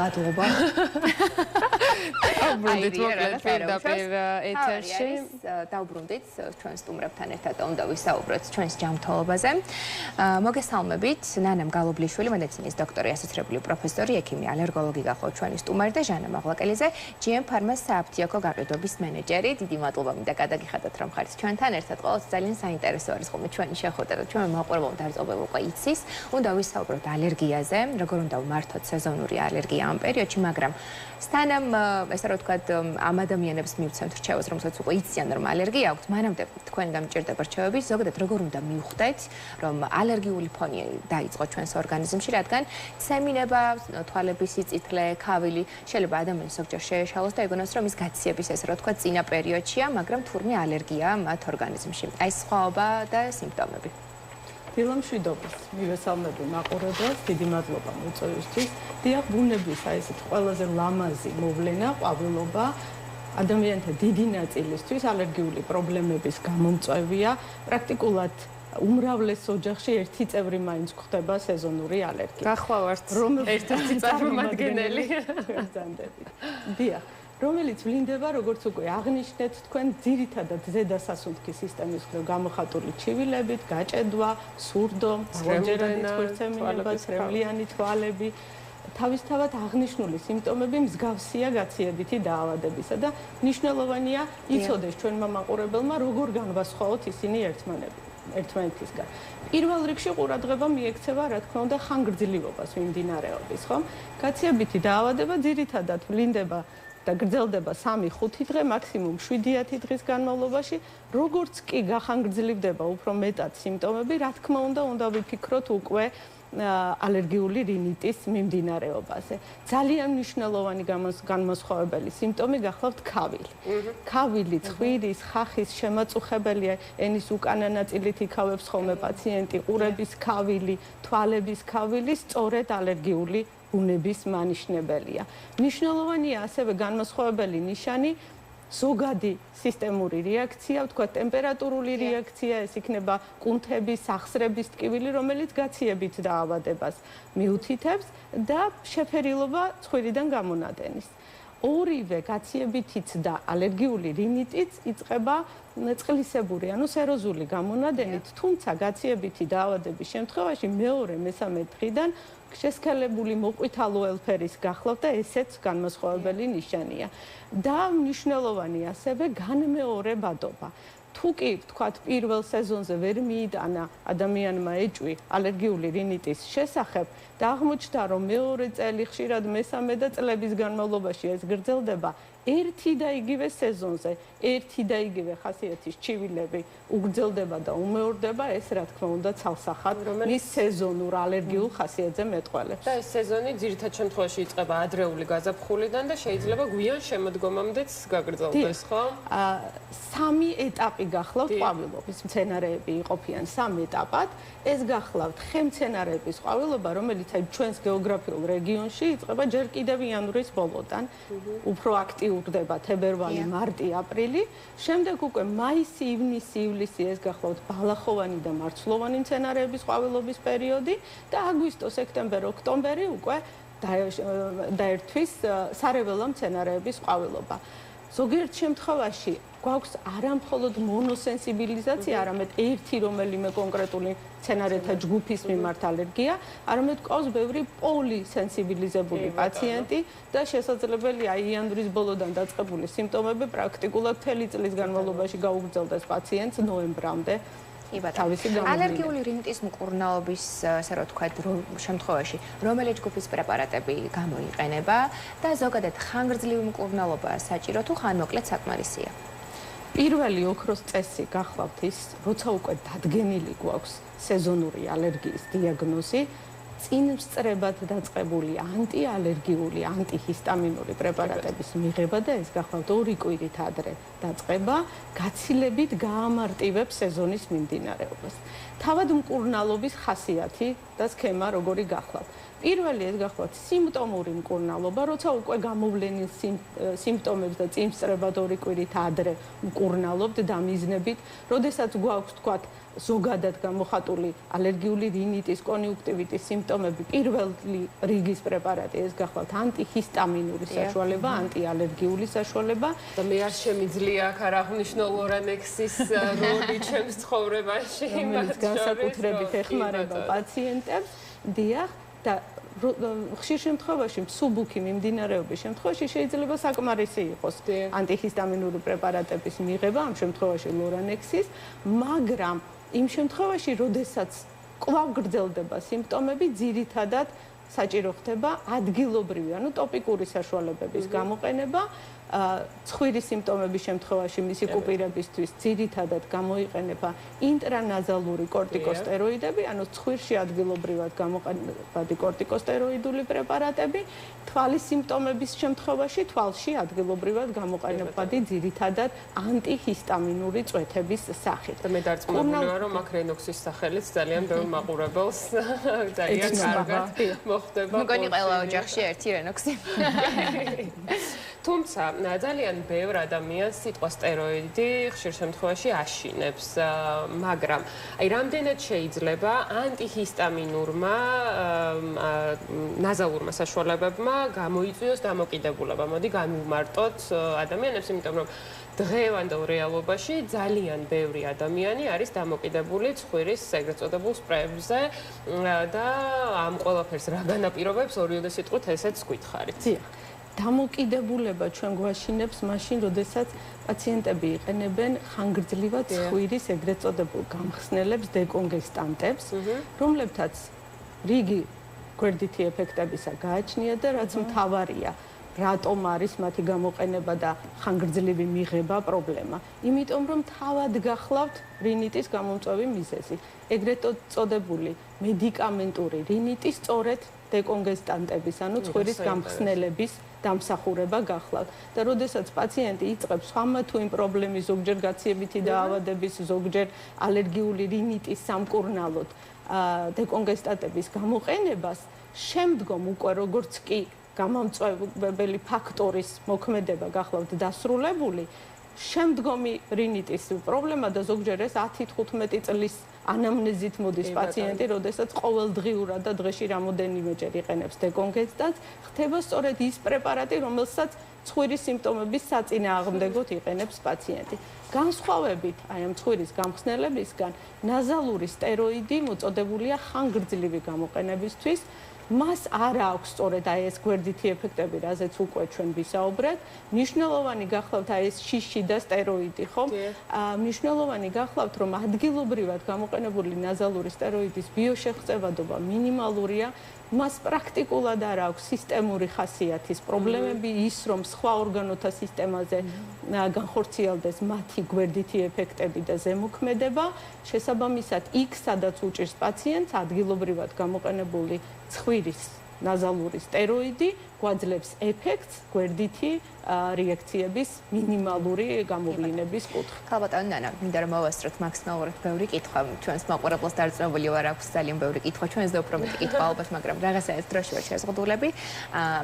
მადლობა. დაუბრუნდით მოკლედ პირდაპირ ეთერში. დაუბრუნდით ჩვენ სტუმრებთან ერთად უნდა ვისაუბროთ ჩვენს ჯანმრთელობაზე. მოგესალმებით, ნანა მგალობლიშვილი, მედიცინის დოქტორი, ასოცირებული პროფესორი, ექიმი, ალერგოლოგი გახლავთ ჩვენი სტუმარი და ჟანა მაღლაკელიძე, GM Pharma სააფთიაქო გაყიდვების მენეჯერი. დიდი მადლობა მინდა გადაგიხადოთ, რომ ხართ ჩვენთან ერთად. ყოველთვის ძალიან საინტერესო არის ხოლმე ჩვენი შეხვედრა და ჩვენ მაყურებელთა დაწყობილ უკვე იცის. უნდა ვისაუბროთ ალერგიაზე, როგორ უნდა ვმართოთ სეზონური ალერგია ამ პერიოდში, მაგრამ სთანამ ესე რომ ვთქვათ, ამ ადამიანებს მივცემთ რჩევას, რომელსაც უკვე იციან, რომ ალერგია აქვთ, მანამდე თქვენგან მჭირდება რჩევები, ზოგადად როგორ უნდა მივხვდეთ, რომ ალერგიული ფონი დაიწყო ჩვენს ორგანიზმში, რადგან ცემინება, თვალების სიწითლე, ქავილი შეიძლება ადამიანს ზოგჯერ შეეშალოს და ეგონოს, რომ ის გაციების ესე რომ ვთქვათ, წინა პერიოდშია, მაგრამ თურმე ალერგიაა მათ ორგანიზმში. აი სხვაობა და სიმპტომები. დილამშვიდობას, მივესალმები მაყურებელს, დიდი მადლობა მოწვევისთვის. დიახ, ბუნების აი ესეთ ყველაზე ლამაზი მოვლენა, ყვავილობა ადამიანთა დიდი ნაწილისთვის ალერგიული პრობლემების გამომწვევია. პრაქტიკულად უმრავლეს ოჯახში ერთი წევრი მაინც გვხდება სეზონური ალერგია. გახლავართ ერთ-ერთი წარმომადგენელი. დიახ. რომელიც ვლინდება, როგორც უკვე აღნიშნეთ, თქვენ ძირითადად ზედასასუნთქი სისტემის მხრივ გამოხატული ჩივილებით, გაჭედვა, სურდო, მრავალჯერადი თვალწამინება, ცრემლიანი თვალები. თავისთავად აღნიშნული სიმპტომები მსგავსია გაციებითი დაავადებისა და მნიშვნელოვანია იცოდეს ჩვენმა მაყურებელმა, როგორ განვასხვაოთ ისინი ერთმანეთისგან. პირველ რიგში ყურადღება მიექცევა, რა თქმა უნდა, ხანგრძლივობას მიმდინარეობის, ხო? გაციებითი დაავადება ძირითადად ვლინდება და გრძელდება 3-5 დღე, მაქსიმუმ 7 დღის განმავლობაში. როგორც კი გახანგრძლივდება უფრო მეტად სიმპტომები, რა თქმა უნდა ვიფიქროთ უკვე ალერგიული რინიტის მიმდინარეობაზე. ძალიან მნიშვნელოვანი განმასხვავებელი სიმპტომი გახლავთ ქავილი. ქავილი, ცხვირის, ხახის შემაწუხებელია, ენის უკანა ნაწილით იქავებს ხოლმე პაციენტი, ყურების ქავილი, თვალების ქავილი, სწორედ ალერგიული ბუნების მანიშნებელია. მნიშვნელოვანია ასევე განმასხვავებელი ნიშანი ზოგადი სისტემური რეაქცია, ვთქვათ, ტემპერატურული რეაქცია, ეს იქნება კუნთების, სახსრების ტკივილი, რომელიც გაციებით დაავადებას მიუთითებს და შეფერილობა ცხვირიდან გამონადენის. ორივე გაციებითიც და ალერგიული რინიტიც იწყება წყლისებური, ანუ სეროზული გამონადენით, თუმცა გაციებითი დაავადების შემთხვევაში მეორე, მესამე დღიდან შესქელებული მოყვითალო ელფერის გახლავთ და ესეც განმასხვავებელი ნიშანია. და მნიშვნელოვანი ასევე განმეორებადობა. თუ კი ვთქვათ, პირველ სეზონზე ვერ მიიტანა ადამიანმა ეჭვი ალერგიული რინიტის შესახებ და აღმოჩნდა, რომ მეორე წელი, ხშირად მესამე და წლების განმავლობაში ეს გრძელდება, ერთი და იგივე სეზონზე, ერთი და იგივე ხასიათის ჩივილები უგრძელდება და უმეორდება, ეს რა თქმა უნდა ცალსახად მის სეზონურ ალერგიულ ხასიათზე მეტყველებს. და ეს სეზონი ძირითად შემთხვევაში იწყება ადრეული გაზაფხულიდან და შეიძლება გვიან შემოდგომამდეც გაგრძელდეს, ხო? 3 ეტაპი გახლავთ ყვავილობის. მცენარეები იყოფიან 3 ეტაპად. ეს გახლავთ ხემცენარეების ყვავილობა, რომელიც აი ჩვენს გეოგრაფიულ რეგიონში იწყება ჯერ კიდევ იანვრის ბოლოდან. უფრო აქტიურდება თებერვალი, მარტი, აპრილი. შემდეგ უკვე მაისი, ივნისი, ივლისი ეს გახლავთ ბალახოვანი და მარცვლოვანი მცენარეების ყვავილობის პერიოდი და აგვისტო, სექტემბერი, ოქტომბერი უკვე დაერთვის სარეველა მცენარეების ყვავილობა. ზოგიერთ შემთხვევაში გვაქვს არა მხოლოდ მონოსენსიბილიზაცია, არამედ ერთი რომელიმე კონკრეტული მცენარეთა ჯგუფის მიმართ ალერგია, არამედ გვყავს ბევრი პოლისენსიბილიზებული პაციენტი და შესაძლებელია იანვრის ბოლოდან დაწყებული სიმპტომები პრაქტიკულად მთელი წლის განმავლობაში გაუგრძელდეს პაციენტს ნოემბრამდე. ალერგიული რინიტის მკურნალობის, ასე რომ ვთქვათ, შემთხვევაში რომელი ჯგუფის პრეპარატები გამოიყენება და ზოგადად ხანგრძლივი მკურნალობაა საჭირო თუ ხანმოკლედ საკმარისია? პირველი ოქროს წესი გახლავთ ის, როცა უკვე დადგენილი გვაქვს სეზონური ალერგიის დიაგნოზი, წინ სწრებად დაწყებული ანტიალერგიული, ანტიჰისტამინური პრეპარატების მიღება და ეს გახლავთ 2 კვირით ადრე დაწყება, გაცილებით გაამარტივებს სეზონის მიმდინარეობას. თავად მკურნალობის ხასიათი და სქემა როგორი გახლავთ. პირველი ეს გახლავთ სიმპტომური მკურნალობა, როცა უკვე გამოვლენილ სიმპტომებს და წინსწრებად 2 კვირით ადრე მკურნალობთ და მიზნებით, როდესაც გვაქვს თქვათ ზოგადად გამოხატული ალერგიული რინიტის, კონიუნქტივიტის სიმპტომები, პირველი რიგის პრეპარატი ეს გახლავთ ანტიჰისტამინური საშუალება, ანტიალერგიული საშუალება და მე არ შემიძლია აქ არ აღნიშნო ლორანექსის როლი ჩემს ცხოვრებაში, რომელიც განსაკუთრებით ეხმარება პაციენტებს, დიახ, და ხშირ შემთხვევაში მსუბუქი მიმდინარეობის შემთხვევაში შეიძლება საკმარისი იყოს ანტიჰისტამინური პრეპარატების მიღება, ამ შემთხვევაში ლორანექსის, მაგრამ იმ შემთხვევაში, როდესაც კვლავ გრძელდება სიმპტომები, ძირითადად საჭირო ხდება ადგილობრივი, ანუ ტოპიკური საშუალებების გამოყენება, ცხვირის სიმპტომების შემთხვევაში მისი კუპირებისთვის ძირითადად გამოიყენება ინტრანაზალური კორტიკოსტეროიდები, ანუ ცხვირში ადგილობრივად გამოყენებადი კორტიკოსტეროიდული პრეპარატები, თვალის სიმპტომების შემთხვევაში თვალში ადგილობრივად გამოყენებადი ძირითადად ანტიჰისტამინური წვეთების სახით. და მე დარწმუნებული ვარ, რომ აქ რენოქსის სახელით ძალიან ბევრ მაყურებელს ძალიან კარგად მოხდება. მგონი ყველა ოჯახში ერთი რენოქსი. თუმცა ძალიან ბევრ ადამიანს სიტყვა სტეროიდი ხშირ შემთხვევაში აშინებს, მაგრამ აი რამდენად შეიძლება ანტიჰისტამინურმა ნაზალურმა საშუალებებმა გამოიწვიოს დამოკიდებულება. მოდი განვიმარტოთ ადამიანებს, იმიტომ რომ დღევანდელ რეალობაში ძალიან ბევრი ადამიანი არის დამოკიდებული ცხვირის ეგრეთ წოდებულ სპრეებზე და ამ ყველაფერს რა განაპირობებს ორიოდე სიტყვით ესეც გითხარით. დამოკიდებულება ჩვენ გვაშინებს მაშინ, როდესაც პაციენტები იყენებენ ხანგრძლივად ცხვირის ეგრეთ წოდებულ გამხსნელებს, დეკონგესტანტებს, რომლებთაც რიგი გვერდითი ეფექტებისა გააჩნია და რაც მთავარია, რატომ არის მათი გამოყენება და ხანგრძლივი მიღება პრობლემა. იმიტომ რომ თავად გახლავთ რინიტის გამომწვევი მიზეზი. ეგრეთ წოდებული მედიკამენტური რინიტი სწორედ დეკონგესტანტების, ანუ ცხვირის გამხსნელების დამსახურება გახლავთ. და როდესაც პაციენტი იწყებს ხამა თუ იმ პრობლემის ზოგჯერ გაციებითი დაავადების, ზოგჯერ ალერგიული რინიტის სამკურნალოდ დეკონგესტანტების გამოყენებას, შემდგომ უკვე როგორც კი გამომწვევებელი ფაქტორის მოქმედება გახლავთ დასრულებული, შემდგომი რინიტის პრობლემა და ზოგჯერ ეს 10-15 წლის ანამნეზით მოდის პაციენტი, როდესაც ყოველდღიურად და დღეში რამოდენიმეჯერ იყენებს დეკონგესტანტს, ხდება სწორედ ის პრეპარატი, რომელსაც ცხვირის სიმპტომების საწინააღმდეგოდ იყენებს პაციენტი. განსხვავებით აი ამ ცხვირის გამხსნელებისგან, ნაზალური სტეროიდი მოწოდებულია ხანგრძლივი გამოყენებისთვის. მას არ აქვს სწორედ აი ეს გვერდითი ეფექტები, რაზეც უკვე ჩვენ ვისაუბრეთ. მნიშვნელოვანი გახლავთ აი ეს შიში და სტეროიდი, ხო? მნიშვნელოვანი გახლავთ, რომ ადგილობრივად გამოყენებული ნაზალური სტეროიდის ბიოშეღწევადობა მინიმალურია. მას პრაქტიკულად არ აქვს სისტემური ხასიათის პრობლემები, ის რომ სხვა ორგანოთა სისტემაზე განხორციელდეს მათი გვერდითი ეფექტები და ზემოქმედება, შესაბამისად იქ სადაც უჭირს პაციენტს ადგილობრივად გამოყენებული ცხვირის ნაზალური სტეროიდი გვაძლევს ეფექტს გვერდითი რეაქციების მინიმალური გამოვლინების კუთხით. ქალბატონი ნანა, მინდა რომ მოვასწროთ მაქსიმალურად ბევრი კითხვა. ჩვენს მაყურებელს დარწმუნებული ვარ, აქვს ძალიან ბევრი კითხვა. ჩვენს და უფრო მეტი კითხვა ალბათ, მაგრამ რაღაცაებს დროში ვარ შეზღუდულები.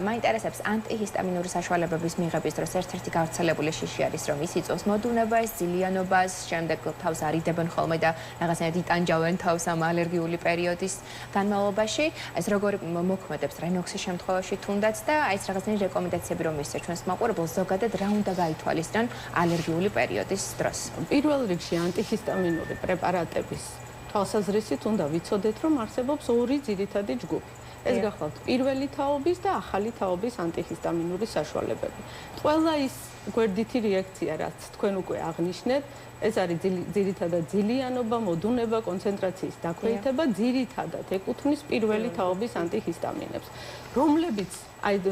მაინტერესებს ანტიჰისტამინური საშუალებების მიღების დროს ერთ-ერთი გავრცელებული შიში არის, რომ ის იწვევს მოდუნებას, ძილიანობას, შემდეგ თავს არიდებენ ხოლმე და რაღაცნაირად იტანჯავენ თავს ამ ალერგიული პერიოდის განმავლობაში. ეს როგორი მოქმედებს რენოქსის შემთხვევაში თუნდაც და აი ეს რაღაცნაირი რეკომენდაციები რომ ისე ჩვენს მაყურებელს ზოგადად რა უნდა გაითვალისწინონ ალერგიული პერიოდის დროს. პირველ რიგში ანტიჰისტამინური პრეპარატების თვალსაზრისით უნდა ვიცოდეთ, რომ არსებობს ორი ძირითადი ჯგუფი. ეს გახლავთ პირველი თაობის და ახალი თაობის ანტიჰისტამინური საშუალებები. ყველა ის გვერდითი რეაქცია, რაც თქვენ უკვე აღნიშნეთ, ეს არის ძირითადად ძილიანობა, მოდუნება, კონცენტრაციის დაქვეითება, ძირითადად ეკუთვნის პირველი თაობის ანტიჰისტამინებს,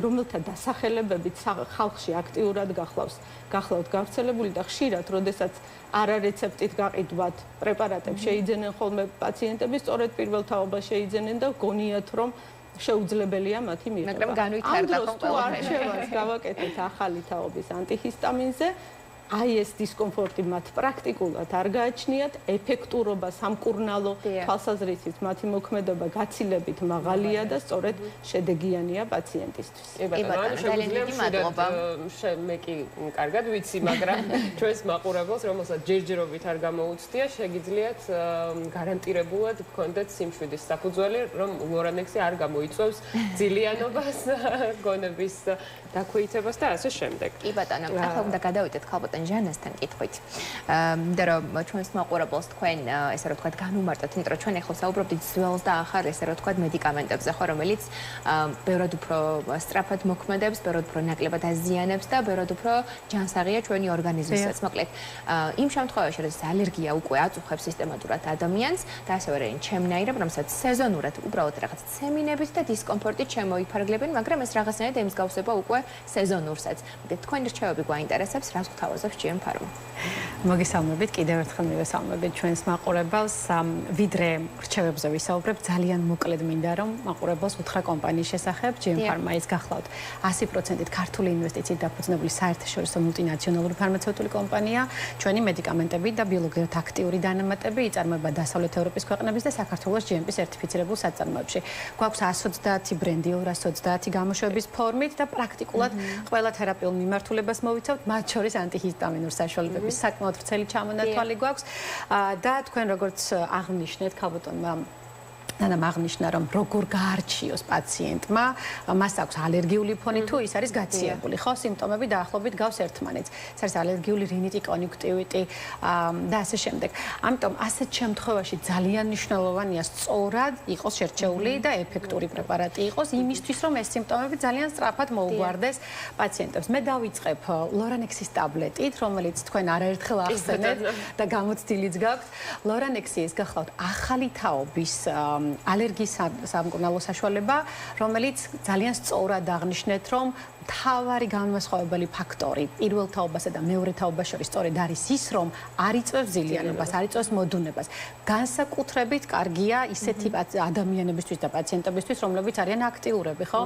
რომელთა დასახელებებით ხალხში აქტიურად გახლავთ გავრცელებული და ხშირად, როდესაც არარეცეპტით გაყიდვად პრეპარატებს შეიძენენ ხოლმე პაციენტები, სწორედ პირველ თაობას შეიძენენ და გონიათ, რომ შეუძლებელია მათი მიღება. მაგრამ განვითარდა ამ დროს თუ არჩევანს გავაკეთეთ ახალი თაობის ანტიჰისტამინზე, აი ეს დისკომფორტი მათ პრაქტიკულად არ გააჩნიათ, ეფექტურობა, სამკურნალო თვალსაზრისით მათი მოქმედება გაცილებით მაღალია და სწორედ შედეგიანია პაციენტისთვის. მე კი კარგად ვიცი, მაგრამ ჩვენს მაყურებელს, რომელსაც ჯერჯერობით არ გამოუცდია, შეგიძლიათ გარანტირებულად გქონდეთ სიმშვიდის საფუძველი, რომ ლორანექსი არ გამოიწვევს ძილიანობას, გონების დაქვეითებას და ასე შემდეგ. კი ბატონო, ახლა უნდა გადავიდეთ ქალბატონ ჟანასთან კითხვით. მინდა რომ ჩვენს მაყურებელს თქვენ ესე რომ ვთქვათ განუმარტოთ, იმიტომ რომ ჩვენ ახლა საუბრობთ ძველს და ახალ ესე რომ ვთქვათ მედიკამენტებზე, ხო, რომელიც ბევრად უფრო სწრაფად მოქმედებს, ბევრად უფრო ნაკლებად აზიანებს და ბევრად უფრო ჯანსაღია ჩვენი ორგანიზმისაც. მოკლედ, იმ შემთხვევაში, როდესაც ალერგია უკვე აწუხებს სისტემატურად ადამიანს და ასევე რაინ ჩემნაირად, რომელსაც სეზონურად უბრალოდ რაღაც ცემინებით და დისკომფორტით შემოიფარგლებენ, მაგრამ ეს რაღაცნაირად ემსგავსება უკვე სეზონურსაც. მოგეთ თქვენი რჩევები გვაინტერესებს, რას გთავაზობს GM Pharma? მოგესალმებით, კიდევ ერთხელ მივესალმებით ჩვენს მაყურებელს. ვიდრე რჩევებზე ვისაუბრებ, ძალიან მოკლედ მინდა რომ მაყურებელს უთხრა კომპანიის შესახებ. GM Pharma ის გახლავთ 100%-ით ქართული ინვესტიციით დაფუძნებული საერთაშორისო მულტინაციონალური ფარმაცევტული კომპანია. ჩვენი მედიკამენტები და ბიოლოგიურად აქტიური დანამატები იწარმოება დასავლეთ ევროპის ქვეყნების და საქართველოს GMP სერტიფიცირებულ საწარმოებში. გვაქვს 120 ბრენდი, 220 გამოშვების ფორმით და პრაქტიკულად ყველა თერაპიულ მიმართულებას მოვიცავთ, მათ შორის ანტიჰისტამინურ საშუალებების საკმაოდ ვრცელი ჩამონათვალი გვაქვს და თქვენ როგორც აღნიშნეთ ქალბატონმა ნანამ აღნიშნა რომ როგორ გაარჩიოს პაციენტმა, მას აქვს ალერგიული ფონი თუ ის არის გაცილებული, ხო, სიმპტომები დაახლოებით გავს ერთმანეთს. ეს არის ალერგიული რინიტი, კონjunktივიტი და ასე შემდეგ. ამიტომ ასეთ შემთხვევაში ძალიან მნიშვნელოვანია სწორად იყოს შერჩეული და ეფექტური პრეპარატი იყოს იმისთვის, რომ ეს სიმპტომები ძალიან სწრაფად მოუგვარდეს პაციენტებს. მე დავიწყებ ლორანექსის ტაბლეტით, რომელიც თქვენ არაერთხელ ახსენეთ და გამოცდილიც გაქვთ. ლორანექსი ეს გახლავთ ახალი თაობის ალერგიის სამკურნალო საშუალება, რომელიც ძალიან სწორად აღნიშნეთ, რომ მთავარი განმასხვავებელი ფაქტორი პირველ თაობასა და მეორე თაობას შორის სწორედ არის ის, რომ არ იწვევს ზილიანობას, არ იწვევს მოდუნებას. განსაკუთრებით კარგია ისეთი ადამიანებისთვის და პაციენტებისთვის, რომლებიც არიან აქტიურები, ხო?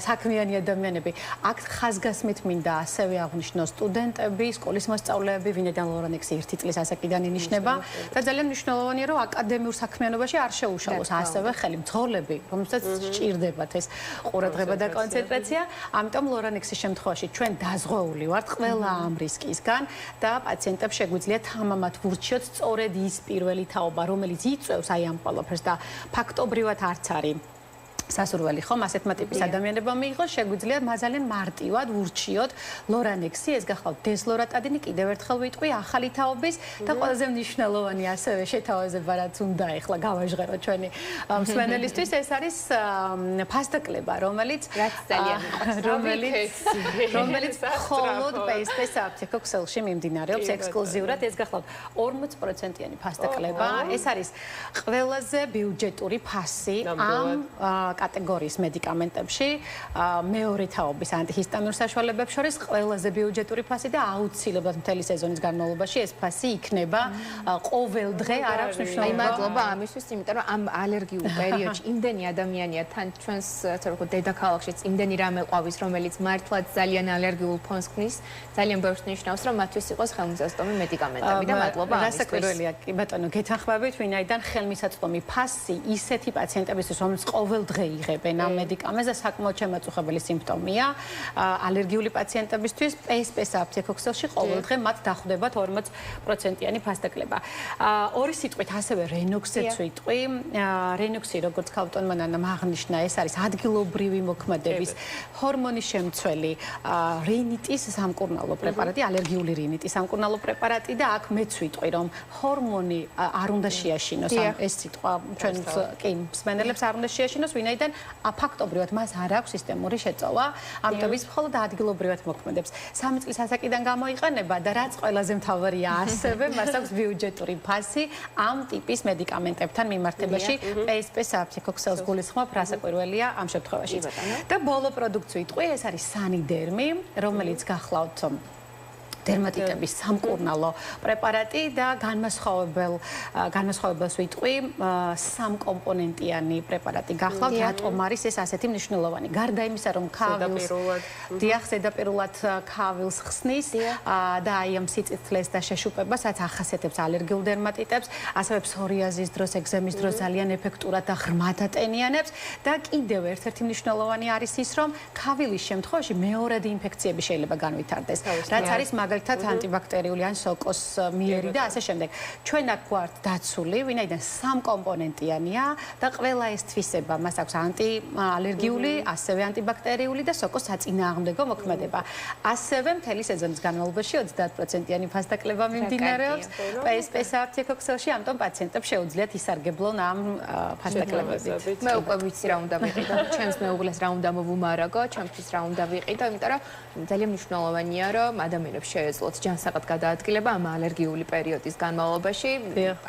საქმიანი ადამიანები. აქ ხაზგასმით მინდა ასევე აღვნიშნოს სტუდენტები, სკოლის მოსწავლეები, ვინაიდან ლორანექსი 1 წლის ასაკიდან ინიშნება და ძალიან მნიშვნელოვანია, რომ აკადემიურ საქმიანობაში არ შეუშალოს ასევე ხელი მძღოლები, რომელსაც სჭირდებათ ეს ყურადღება და კონცენტრაცია. ამიტომ ლორანექსის შემთხვევაში ჩვენ დაზღვეული ვართ ყველა ამ რისკისგან და პაციენტებს შეგვიძლია თამამად ვურჩიოთ სწორედ ის პირველი თაობა, რომელიც იწვევს აი ამ ყველაფერს და ფაქტობრივად არც არის სასურველი ხომ ასეთმა ტიპის ადამიანებმა მიიღოს, შეგვიძლია ძალიან მარტივად ვურჩიოთ ლორანექსი, ეს გახლავთ დესლორატადინი, კიდევ ერთხელ ვიტყვი, ახალი თაობის და ყველაზე მნიშვნელოვანი ასევე შეთავაზება, რაც უნდა ეხლა გავაჟღეროთ ჩვენი მსმენელისთვის, ეს არის ფასდაკლება, რომელიც მხოლოდ PSP აპთეკო ქსელში მიმდინარეობს ექსკლუზიურად, ეს გახლავთ 40%-იანი ფასდაკლება, ეს არის ყველაზე ბიუჯეტური ფასი ამ კატეგორიის მედიკამენტებში, მეორე თაობის ანტიჰისტამინურ საშუალებებს შორის ყველაზე ბიუჯეტური ფასი და აუცილებლად მთელი სეზონის განმავლობაში ეს ფასი იქნება ყოველ დღე, არ აქვს მნიშვნელობა. მადლობა ამისთვის, იმიტომ რომ ამ ალერგიულ პერიოდში იმდენი ადამიანია თან ჩვენს ასე ვთქვათ დედაქალაქშიც იმდენი რამე ყვავის, რომელიც მართლაც ძალიან ალერგიულ ფონს ქმნის, ძალიან ბევრს ნიშნავს, რომ მათთვის იყოს ხელმისაწვდომი მედიკამენტები და მადლობა ამისთვის. რასაკვირველია, კი ბატონო, გეთანხმებით, ვინაიდან ხელმისაწვდომი ფასი ისეთი პაციენტებისთვის, რომლებიც ყოველ დღე იღებენ ამ მედიკამენტს და საკმაოდ შემაწუხებელი სიმპტომია ალერგიული პაციენტებისთვის, PSP-ს აპთეკო ქსელში ყოველ დღე მათ დახვდებათ 40%-იანი ფასდაკლება. ორი სიტყვით ასევე რენოქსეც ვიტყვი. რენოქსი, როგორც ქალბატონმა ნანამ აღნიშნა, ეს არის ადგილობრივი მოქმედების ჰორმონის შემცველი რინიტის სამკურნალო პრეპარატი, ალერგიული რინიტის სამკურნალო პრეპარატი და აქ მეც ვიტყვი, რომ ჰორმონი არ უნდა შეაშინოს, ეს სიტყვა ჩვენს კი მსმენელებს არ უნდა შეაშინოს, ვინაიდან ფაქტობრივად მას არ აქვს სისტემური შეწოვა, ამიტომ ის მხოლოდ ადგილობრივად მოქმედებს. 3 წლის ასაკიდან გამოიყენება და რაც ყველაზე მთავარია, ასევე მას აქვს ბიუჯეტური ფასი ამ ტიპის მედიკამენტებთან მიმართებაში. PSP-ს აპთეკო ქსელს გულისხმობ, რასაკვირველია ამ შემთხვევაში. და ბოლო პროდუქტს ვიტყვი, ეს არის სანიდერმი, რომელიც გახლავთ დერმატიტების სამკურნალო პრეპარატი და განმასხვავებელს ვიტყვი სამკომპონენტიანი პრეპარატი გახლავთ. რატომ არის ეს ასეთი მნიშვნელოვანი? გარდა იმისა, რომ ქავილს ზედაპირულად ქავილს ხსნის და აი ამ სიწითლეს და შეშუპებას ახასიათებს ალერგიულ დერმატიტებს, ასევე ფსორიაზის დროს, ეგზემის დროს ძალიან ეფექტურად და ღრმად ატენიანებს და კიდევ ერთ-ერთი მნიშვნელოვანი არის ის, რომ ქავილის შემთხვევაში მეორადი ინფექციები შეიძლება განვითარდეს, რაც არის მაგალითად ანტიბაქტერიული ან სოკოს მიერი და ასე შემდეგ. ჩვენ აქ გვართ დაცული, ვინაიდან სამკომპონენტიანია და ყველა ეს თვისება მას აქვს ანტიალერგიული, ასევე ანტიბაქტერიული და სოკოს საწინააღმდეგო მოქმედება. ასევე მთელი სეზონის განმავლობაში 30%-იანი ფასდაკლება მიმდინარეობს PSP საფრთხე ქსელში, ამიტომ პაციენტებს შეუძლიათ ისარგებლონ ამ ფასდაკლებებით. მე უკვე ვიცი რა უნდა ვიყიდო, ჩემს მეუღლეს რა უნდა მოვუმარაგო, ჩემთვის რა უნდა ვიყიდო, იმიტომ რომ ძალიან მნიშვნელოვანია, რომ ადამიანებს შეეძლოთ ჯანსაღად გადაადგილება ამ ალერგიული პერიოდის განმავლობაში.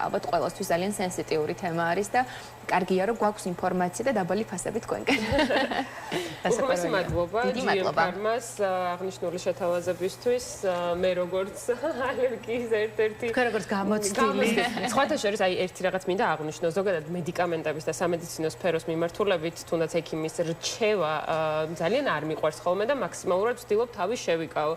ალბათ ყველასთვის ძალიან სენსიტიური თემა არის და კარგია რომ გვაქვს ინფორმაცია და დაბალი ფასები თქვენკენ. უხმესი მადლობა GM-Pharma-ს აღნიშნული შეთავაზებისთვის. მე როგორც ალერგიის ერთ-ერთი თქვენ როგორც გამოცდილი სხვათა შორის აი ერთი რაღაც მინდა აღვნიშნო ზოგადად მედიკამენტების და სამედიცინო სფეროს მიმართულებით თუნდაც ექიმის რჩევა ძალიან არ მიყვარს ხოლმე და მაქსიმალურად ვცდილობ თავი შევიკავო.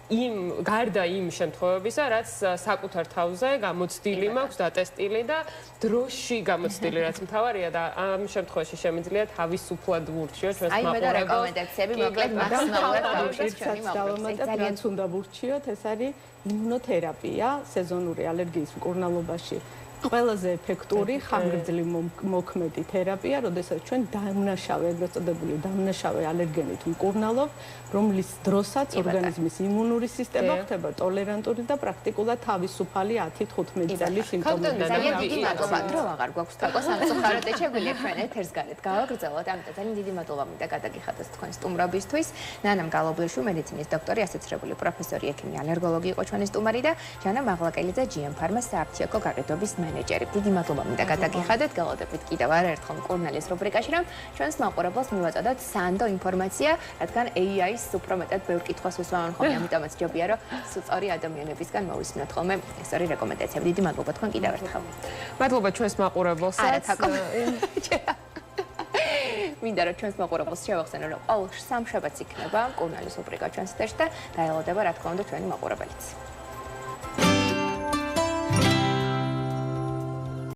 გარდა იმ შემთხვევებისა, რაც საკუთარ თავზე გამოცდილი მაქვს დატესტილი და დროში გამოცდილი, რაც მთავარია და ამ შემთხვევაში შემიძლია თავისუფლად ვურჩიო ჩვენს მაყურებელს. აი მე და რეკომენდაციები მოკლედ მაქსიმალურად დავუშვათ ჩვენი მაყურებელს. რაც უნდა ვურჩიოთ, ეს არის იმუნოთერაპია სეზონური ალერგიის მკურნალობაში. ყველაზე ეფექტური ხანგრძლივი მოქმედი თერაპია, როდესაც ჩვენ დამნაშავე, ეგრეთ წოდებული დამნაშავე ალერგენით მკურნალობ, რომლის დროსაც ორგანიზმის იმუნური სისტემა ხდება ტოლერანტური და პრაქტიკულად თავისუფალი 10-15 წელი სიმპტომები. ძალიან დიდი მადლობა, დრო აღარ გვაქვს თაკო სამწუხაროდ შეგვიძლია ჩვენ ეთერს გარეთ გავაგრძელოთ, ამიტომ ძალიან დიდი მადლობა მინდა გადაგიხადოს თქვენ სტუმრობისთვის. ნანამ გალობლიშვილი, მედიცინის დოქტორი, ასოცირებული პროფესორი, ექიმი, ალერგოლოგი იყო ჩვენი სტუმარი და ჟანა მაღლაკელიძე GM-Pharma-ს საფრთხეო გაყიდვების მენეჯერი. დიდი მადლობა მინდა გადაგიხადოთ. გელოდებით კიდევ არაერთხელ მკურნალის რუბრიკაში, რომ ჩვენს მაყურებელს მივაწოდოთ სანდო ინფორმაცია, რადგან AI-ს უფრო მეტად ბევრ კითხვას უსვამენ ხოლმე, ამიტომაც ჯობია, რომ სწორი ადამიანებისგან მოვისმინოთ ხოლმე სწორი რეკომენდაციები. დიდი მადლობა თქვენ კიდევ ერთხელ. მადლობა ჩვენს მაყურებელს. მინდა რომ ჩვენს მაყურებელს შევახსენო, რომ ყოველ სამშაბათს იქნება მკურნალის რუბრიკა ჩვენს ეთერში და დაელოდება რა თქმა უნდა ჩვენი მაყურებელიც.